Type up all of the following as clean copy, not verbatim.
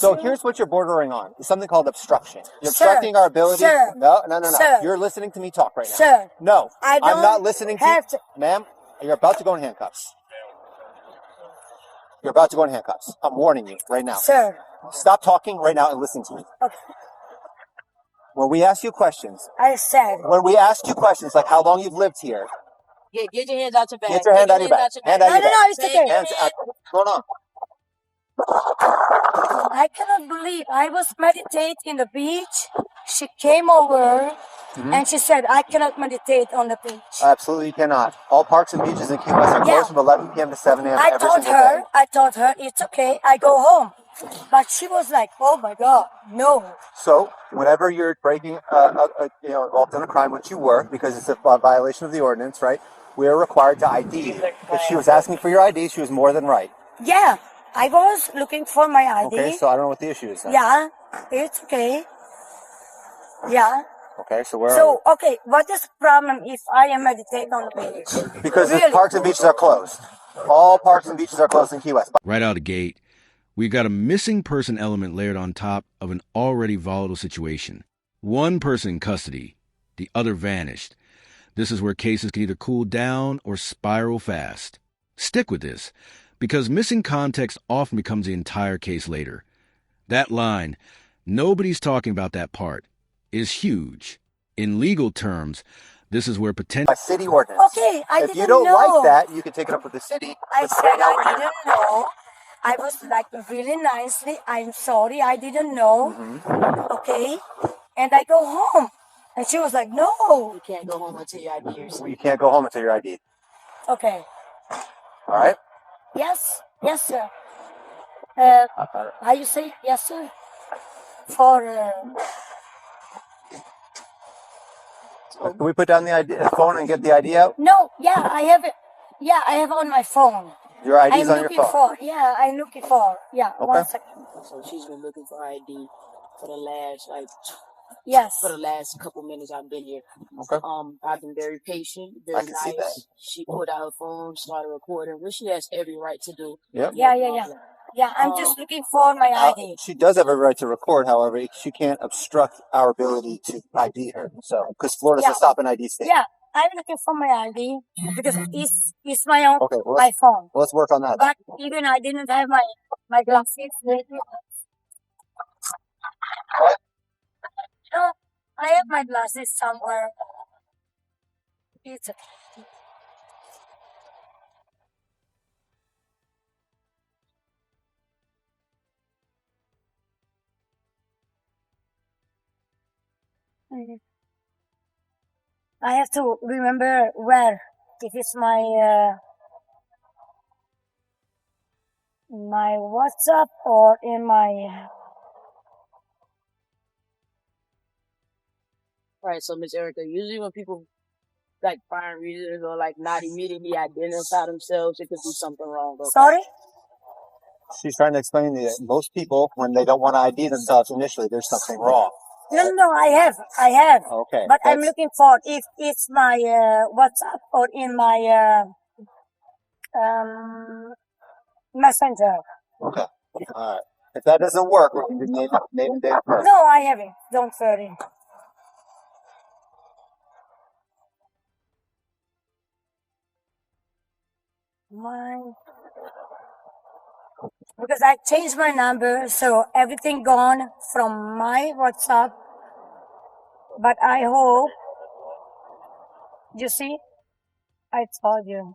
So here's what you're bordering on. It's something called obstruction. You're obstructing our ability. Sir. No. Sir. You're listening to me talk right now. Sir. No. I'm not listening to you. To. Ma'am, you're about to go in handcuffs. You're about to go in handcuffs. I'm warning you right now. Sir. Stop talking right now and listen to me. Okay. When we ask you questions. I said. When we ask you questions like how long you've lived here. Get your hands out your bag. Get your hand out of your bag. Hand out of your bag. No, it's okay. Hands out. Hold on. I cannot believe I was meditating in the beach. She came over and she said, I cannot meditate on the beach. Absolutely you cannot. All parks and beaches in Key West are closed from 11 p.m. to 7 a.m. I told her, it's okay, I go home. But she was like, oh my God, no. So, whenever you're breaking, involved in a crime, which you were, because it's a violation of the ordinance, right? We are required to ID you. If she was asking for your ID, she was more than right. Yeah, I was looking for my ID. Okay, so I don't know what the issue is then. Yeah, it's okay. Yeah. Okay, so where are we? Okay, what is the problem if I am meditating on the beach? Because the parks and beaches are closed. All parks and beaches are closed in Key West. Right out of the gate, we've got a missing person element layered on top of an already volatile situation. One person in custody, the other vanished. This is where cases can either cool down or spiral fast. Stick with this, because missing context often becomes the entire case later. That line, nobody's talking about that part, is huge. In legal terms, this is where potential... By city ordinance. Okay, I didn't know. If you don't like that, you can take it up with the city. I said I didn't know. I was like really nicely, I'm sorry, I didn't know. Okay, and I go home. And she was like, no. You can't go home until your ID is. You can't go home until your ID. Okay. All right? Yes, sir. How you say yes, sir? Can we put down the phone and get the ID out? No, yeah, I have it. Yeah, I have it on my phone. Your ID's on your phone? I'm looking for. Yeah, okay. 1 second. So she's been looking for ID for the last, yes. For the last couple minutes I've been here. Okay. I've been very patient, very nice. See that. She pulled out her phone, started recording, which she has every right to do. Yep. Yeah. Yeah, I'm just looking for my ID. She does have a right to record, however, she can't obstruct our ability to ID her. So, because Florida's a stop and ID state. Yeah, I'm looking for my ID because it's my own, my phone. Well, let's work on that. But even I didn't have my glasses with me. No, I have my glasses somewhere. It's okay. I have to remember where. If it's my my WhatsApp or in my. Right, so Miss Erica, usually when people find reasons or not immediately identify themselves, it could be something wrong. Okay? Sorry? She's trying to explain to you that most people, when they don't want to ID themselves initially, there's something wrong. No, I have. Okay. But I'm looking for if it's my WhatsApp or in my Messenger. Okay. All right. If that doesn't work, we can do name and date of birth. No, I haven't. Don't worry. Because I changed my number, so everything gone from my WhatsApp. But I hope, you see, I told you.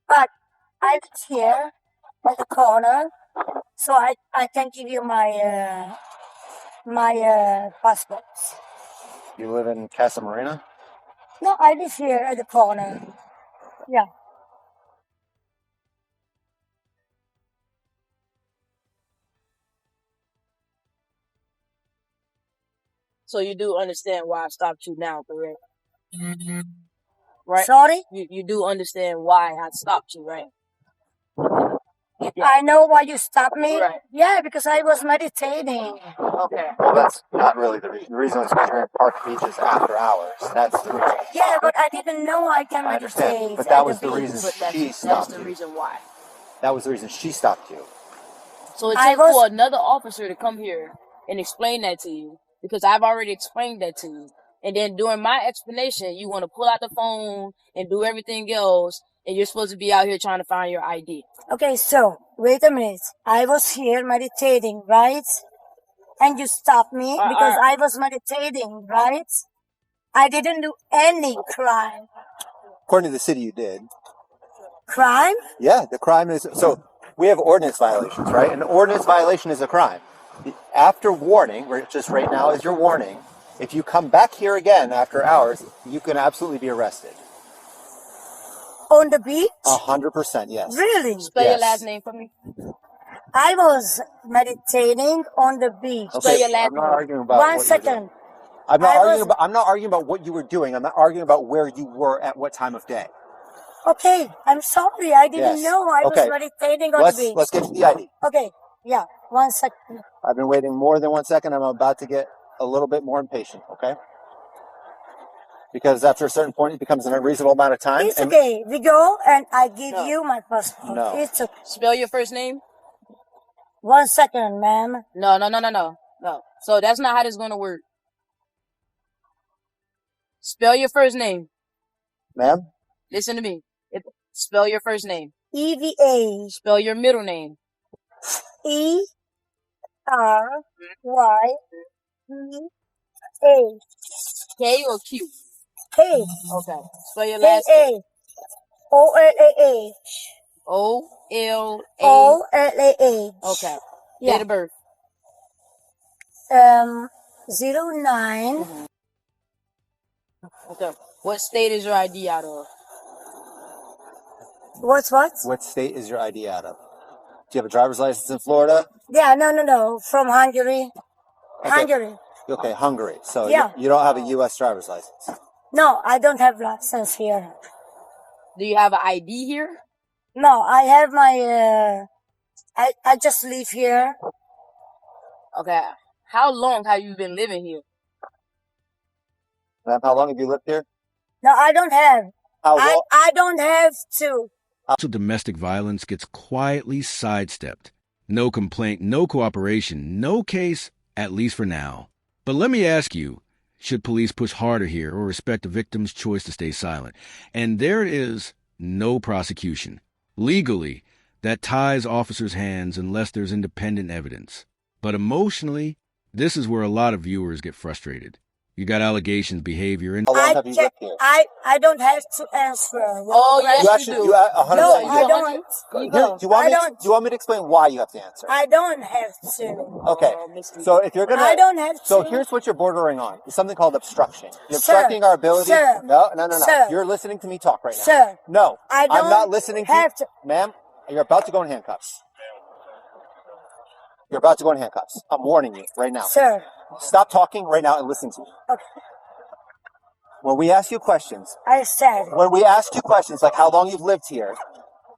But I'm here at the corner, so I can give you my passport. You live in Casa Marina? No, I live here at the corner. Yeah. So you do understand why I stopped you now, correct? Right? Sorry? You do understand why I stopped you, right? I know why you stopped me. Right. Yeah, because I was meditating. Okay. Well, that's not really the reason. The reason is because you're in park beaches after hours. That's the reason. Yeah, but I didn't know I can meditate. But that was the reason she stopped That's the you. reason why. That was the reason she stopped you. So it I took for was another officer to come here and explain that to you because I've already explained that to you. And then during my explanation, you want to pull out the phone and do everything else, and you're supposed to be out here trying to find your ID. okay. So wait a minute. I was here meditating, right? And you stopped me because I was meditating, right? I didn't do any crime. According to the city, you did. Crime? Yeah, the crime is so. We have ordinance violations, right? An ordinance violation is a crime. After warning, which just right now is your warning, if you come back here again after hours, you can absolutely be arrested. On the beach? 100%, yes. Really? Spell your Yes. last name for me. I was meditating on the beach. Spell your last I'm not name. arguing about One what you were second. doing. I'm not I arguing was about. I'm not arguing about what you were doing. I'm not arguing about where you were at what time of day. okay. I'm sorry. I didn't Yes. know I Okay. was meditating on the beach. Let's get to the ID. Okay. Yeah. 1 second. I've been waiting more than 1 second. I'm about to get a little bit more impatient. Okay. Because after a certain point, it becomes an unreasonable amount of time. It's okay. We go and I give No. you my passport. No. It's okay. Spell your first name. 1 second, ma'am. No. So that's not how this is going to work. Spell your first name. Ma'am? Listen to me. Spell your first name. EVA. Spell your middle name. ERYEA. K or Q? K. Okay. Spell your last K-A. O-L-A-H. O-L-A. O-L-A-H. Okay. Yeah. Date of birth. 09. Okay. What state is your ID out of? What's what? What state is your ID out of? Do you have a driver's license in Florida? Yeah, no. From Hungary. Okay. Hungary. Okay, Hungary. So Yeah. you don't have a U.S. driver's license. No, I don't have license here. Do you have an ID here? No, I have my, I just live here. Okay. How long have you been living here? Ma'am, how long have you lived here? No, I don't have. How long? I don't have to. Also, domestic violence gets quietly sidestepped. No complaint, no cooperation, no case, at least for now. But let me ask you, should police push harder here or respect the victim's choice to stay silent? And there it is, no prosecution. Legally, that ties officers' hands unless there's independent evidence. But emotionally, this is where a lot of viewers get frustrated. You got allegations, behavior, and How long have you lived here? I don't have to answer. Oh, yes, You actually, do. you 100%. No, you I do. don't. You Here, go. do you I want me to explain why you have to answer? I don't have to. Okay. Mr. So if you're gonna, I don't have so to. here's what you're bordering on. It's something called obstruction. You're Sir, obstructing our ability. sir, No. sir. You're listening to me talk right now. Sir, No. I don't I'm not listening to you. have to. Ma'am, you're about to go in handcuffs. You're about to go in handcuffs. I'm warning you right now. Sir. Stop talking right now and listen to me. Okay. When we ask you questions, like how long you've lived here,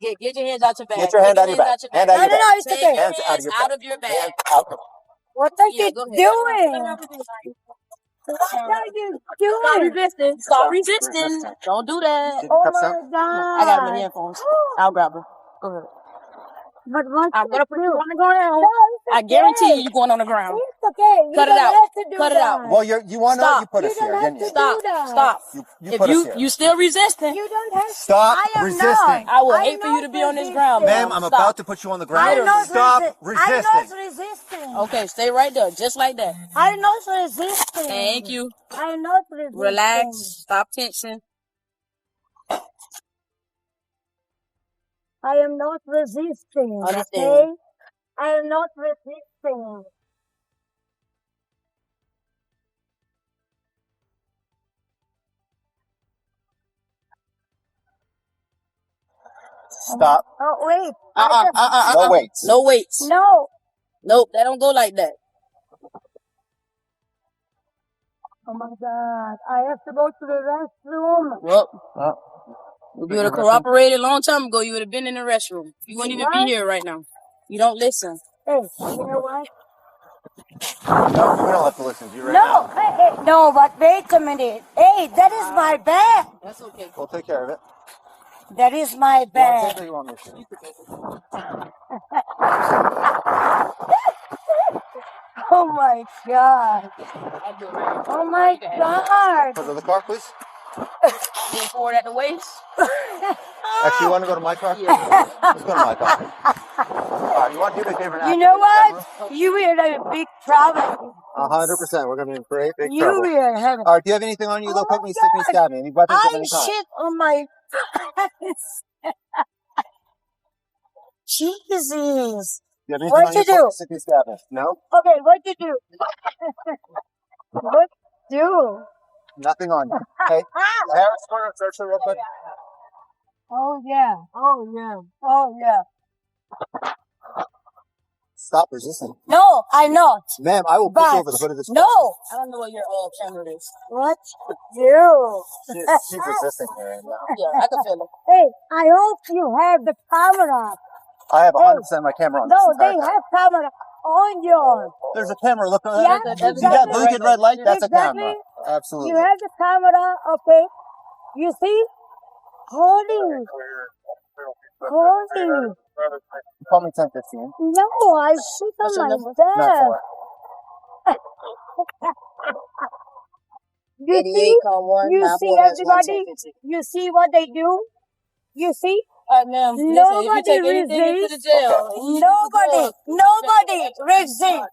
Get your hands out your bag. get your hand out of your bag. Hand out of your bag. It's Take okay. your Hands hands out of your bag. Hands out. What are Yeah, you go ahead. doing? What are you Stop doing? resisting. Stop resisting. Don't do that. Did Oh cuffs my up? God. I got my headphones. I'll grab her. Go ahead. But what I'm gonna put you on the No, ground. it's I okay. guarantee you going on the ground. It's okay. You Cut it don't out. have to do Cut it that. out. Well, you want to? Stop. You put You us don't here, have didn't to you? Stop. do that. Stop. You If put us here. you still resisting, You don't have to. Stop I am resisting. not. I will I'm hate for you to not be on this ground, Ma'am, ma'am. I'm Stop. about to put you on the ground. I'm not Stop I'm resisting. not resisting. Okay, stay right there, just like that. I'm not resisting. Thank you. I'm not resisting. Relax. Stop tensing. I am not resisting. Okay? Understand. I am not resisting. Stop. Oh, wait. No weights. No weights. No. Nope, that don't go like that. Oh my God. I have to go to the restroom. Well, if you would have cooperated a long time ago, you would have been in the restroom. You wouldn't even be What? here right now. You don't listen. Hey, you know what? No, we don't have to listen to you right No. now. Hey, no, but wait a minute. Hey, that is my bag. That's okay. We'll take care of it. That is my You want to take it bag. or you want me to? my God. I'll do it right here. Oh my You can have it. God. Go to the car, please. Lean forward at the waist. Actually, you want to go to my car? Yeah. Let's go to my car. All right, you want to do me a favor now? You know what? You will have a big trouble. 100%. We're going to be in great big You trouble. will have. All right, do you have anything on you? Oh They'll poke my me, stick me, God. stab me. Any weapons of I any kind? shit on my face. Jesus. Do you have anything What on to you? do? Poke me, stick me, stab me. No? Okay, what to do? What to do? Nothing on you. Hey, Harris, corner, search her real quick. Oh yeah. Oh yeah. Oh yeah. Stop resisting. No, I'm not. Ma'am, I will push you But over the hood of this car. no. I don't know what your camera is. What to do? She's resisting me right now. Yeah, I can feel it. Hey, I hope you have the camera. I have Hey. 100% my camera on. No, this they entire time. have camera on yours. There's a camera. Look at Yeah, that. exactly. You got blinking red light? That's a Exactly. camera. Absolutely. You have the camera, okay? You see? Holy. Holy. Call me 1015. No, I shit What's your on number? myself. Not You see? You see everybody? 1. You see what they do? You see? All right, ma'am. Listen, if you Nobody take anything into the resists. jail, Nobody resists.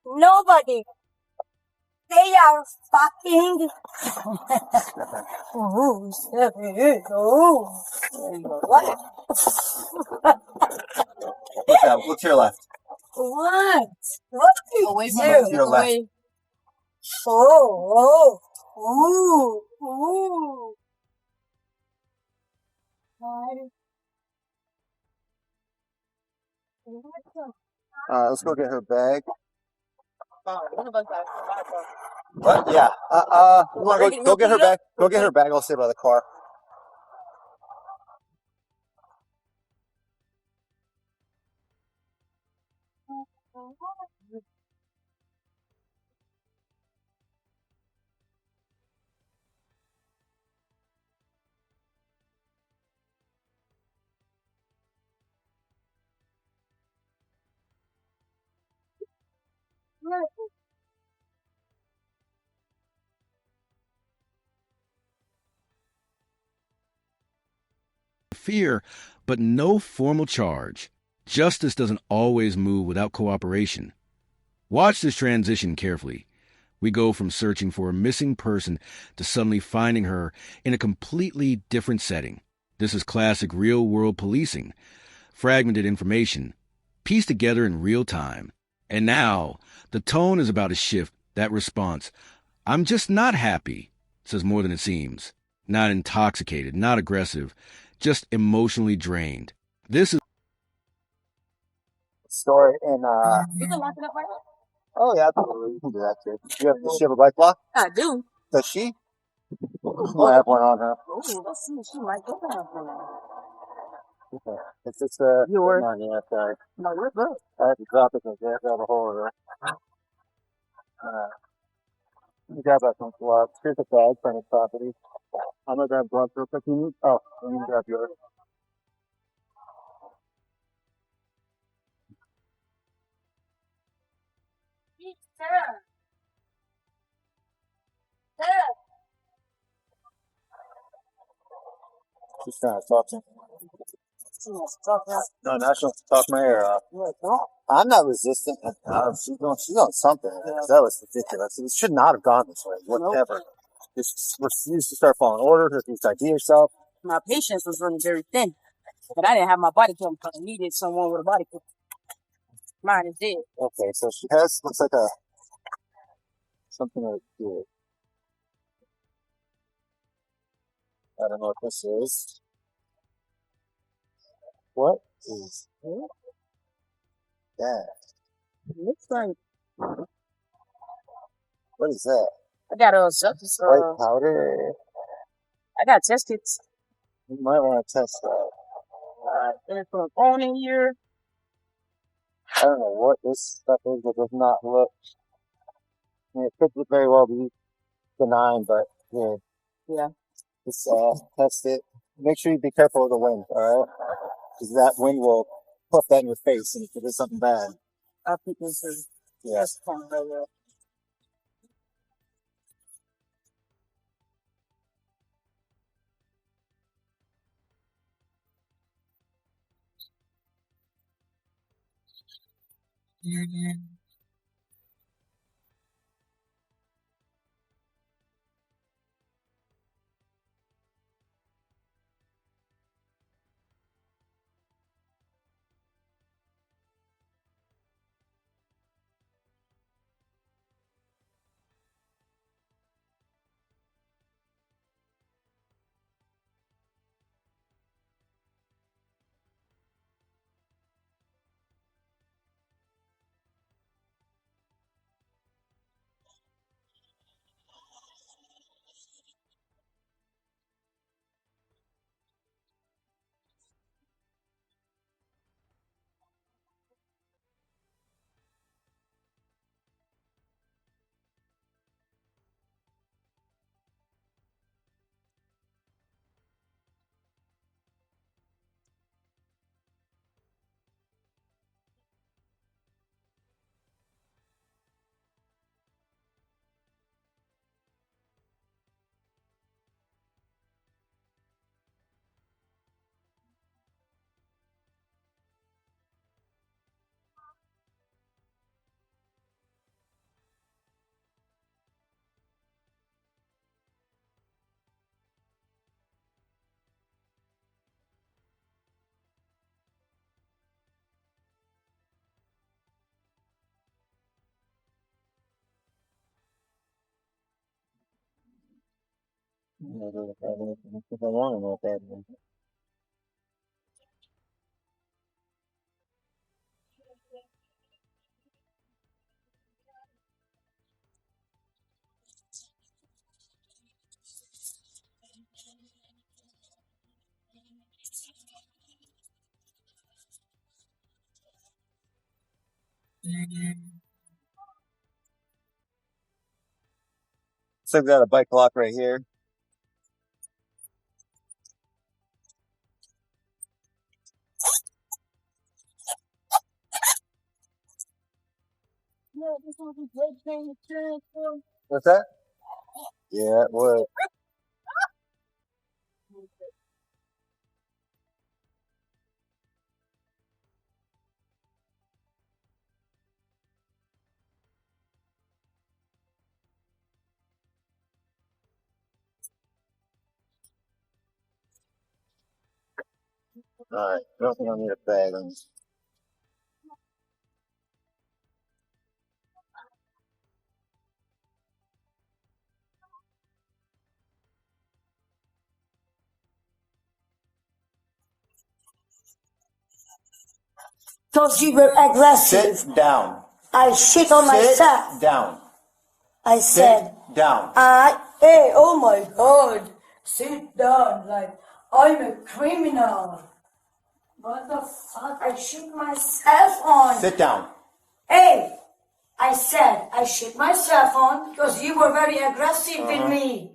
Nobody. They are fucking. What? Look out. Look to your left. What? What do away you from Look do? to your left. away. Oh, ooh. Let's go get her bag. One of us got What? Yeah. You want to go get her bag? Go get her bag. I'll stay by the car. Fear, but no formal charge. Justice doesn't always move without cooperation. Watch this transition carefully. We go from searching for a missing person to suddenly finding her in a completely different setting. This is classic real-world policing. Fragmented information, pieced together in real time. And now, the tone is about to shift. That response, "I'm just not happy," says more than it seems. Not intoxicated, not aggressive, just emotionally drained. This is Story in, You can lock it up right now. oh yeah, absolutely. You can do that too. Does she have a bike lock? I do. Does she? I have one on her. Oh, let's see. She might go down for now. Okay. It's just, Yours. on, yeah, sorry. No, you're good. I have to drop it because I have to have a hole in her. Let me grab that some gloves. Here's a bag for any property. I'm gonna grab gloves real quick. You need, oh, you need to grab yours. She's trying to talk to me. No, now she wants to talk my ear off. I'm not resistant. She's on something. That was ridiculous. It should not have gone this way. Whatever. Just refuse to start following orders. Refuse to ID yourself. My patience was running very thin, but I didn't have my body cam because I needed someone with a body cam. Mine is dead. Okay, so she has, looks like a, something to do. I don't know what this is. What is that? It looks like What is that? I got a substance. White powder? I got test kits. You might want to test that. There's some phone in here. I don't know what this stuff is, but it does not look. I mean, it could very well be benign, but yeah. Yeah. Just test it. Make sure you be careful of the wind, alright? Because that wind will put that in your face, and if it is something bad. I'll put this in. Yeah. So we've got a bike lock right here. What's that? Yeah, it would. Alright, I don't think I'll need a bag. Because you were aggressive. Sit down. I shit on myself. Sit down. I said, Sit down. hey, oh my God, sit down, like, I'm a criminal. What the fuck? I shit myself on. Sit down. Hey, I said I shit myself on because you were very aggressive with me.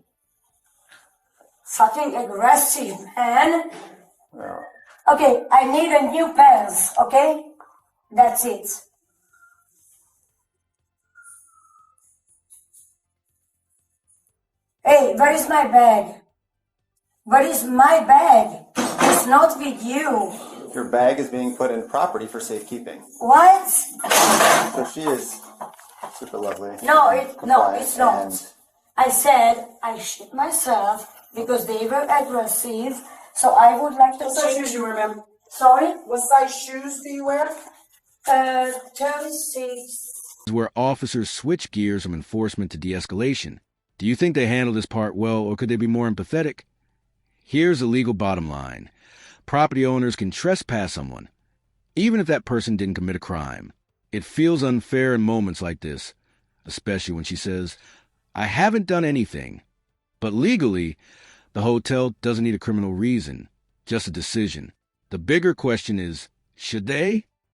Fucking aggressive, man. No. Okay, I need a new pants, okay? That's it. Hey, where is my bag? Where is my bag? It's not with you. Your bag is being put in property for safekeeping. What? So she is super lovely. No, it's compliant, not. and I said I shit myself because they were aggressive. So I would like to What size shoes you wear, ma'am? Sorry? What size shoes do you wear? 36. Where officers switch gears from enforcement to de-escalation. Do you think they handle this part well, or could they be more empathetic? Here's the legal bottom line. Property owners can trespass someone, even if that person didn't commit a crime. It feels unfair in moments like this, especially when she says, I haven't done anything. But legally, the hotel doesn't need a criminal reason, just a decision. The bigger question is, should they?